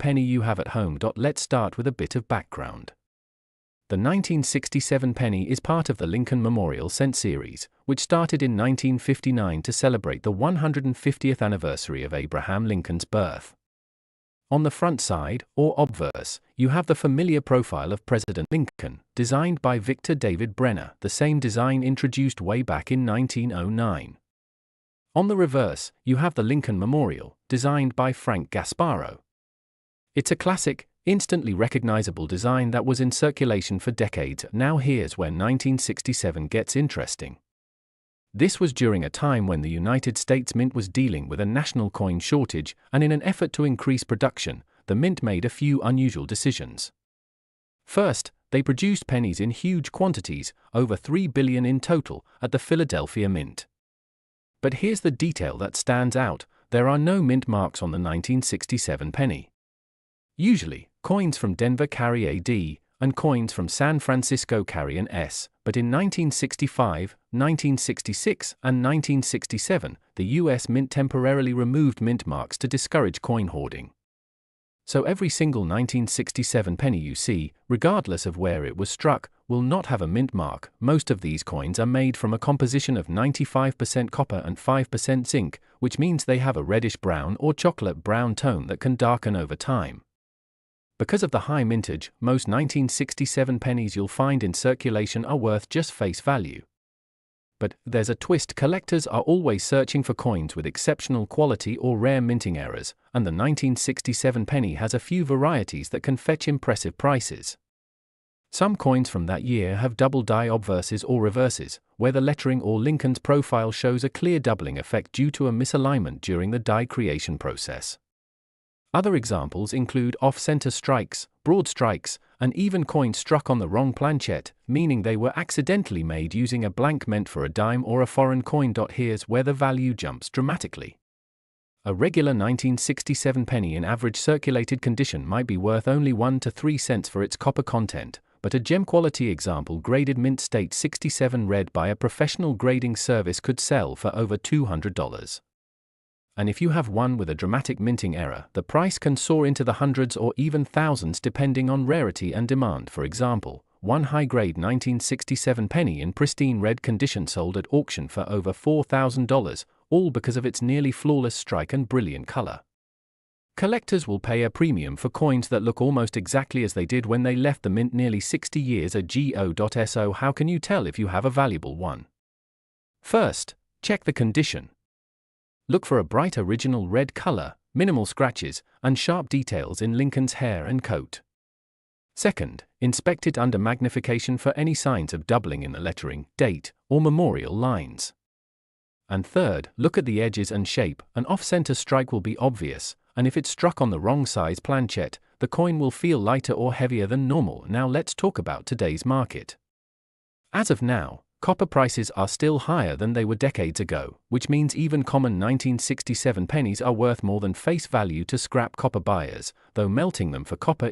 penny you have at home. Let's start with a bit of background. The 1967 penny is part of the Lincoln Memorial Cent series, which started in 1959 to celebrate the 150th anniversary of Abraham Lincoln's birth. On the front side, or obverse, you have the familiar profile of President Lincoln, designed by Victor David Brenner, the same design introduced way back in 1909. On the reverse, you have the Lincoln Memorial, designed by Frank Gasparro. It's a classic, instantly recognizable design that was in circulation for decades. Now here's where 1967 gets interesting. This was during a time when the United States Mint was dealing with a national coin shortage, and in an effort to increase production, the Mint made a few unusual decisions. First, they produced pennies in huge quantities, over 3 billion in total, at the Philadelphia Mint. But here's the detail that stands out: there are no mint marks on the 1967 penny. Usually, coins from Denver carry a D, and coins from San Francisco carry an S, but in 1965, 1966, and 1967, the US Mint temporarily removed mint marks to discourage coin hoarding. So every single 1967 penny you see, regardless of where it was struck, will not have a mint mark. Most of these coins are made from a composition of 95% copper and 5% zinc, which means they have a reddish-brown or chocolate-brown tone that can darken over time. Because of the high mintage, most 1967 pennies you'll find in circulation are worth just face value. But there's a twist: collectors are always searching for coins with exceptional quality or rare minting errors, and the 1967 penny has a few varieties that can fetch impressive prices. Some coins from that year have double die obverses or reverses, where the lettering or Lincoln's profile shows a clear doubling effect due to a misalignment during the die creation process. Other examples include off-center strikes, broad strikes, and even coins struck on the wrong planchet, meaning they were accidentally made using a blank meant for a dime or a foreign coin. Here's where the value jumps dramatically. A regular 1967 penny in average circulated condition might be worth only 1 to 3 cents for its copper content, but a gem-quality example graded Mint State 67 red by a professional grading service could sell for over $200. And if you have one with a dramatic minting error, the price can soar into the hundreds or even thousands depending on rarity and demand. For example, one high-grade 1967 penny in pristine red condition sold at auction for over $4,000, all because of its nearly flawless strike and brilliant color. Collectors will pay a premium for coins that look almost exactly as they did when they left the mint nearly 60 years ago. So how can you tell if you have a valuable one? First, check the condition. Look for a bright original red color, minimal scratches, and sharp details in Lincoln's hair and coat. Second, inspect it under magnification for any signs of doubling in the lettering, date, or memorial lines. And third, look at the edges and shape. An off-center strike will be obvious, and if it's struck on the wrong size planchet, the coin will feel lighter or heavier than normal. Now let's talk about today's market. As of now, copper prices are still higher than they were decades ago, which means even common 1967 pennies are worth more than face value to scrap copper buyers, though melting them for copper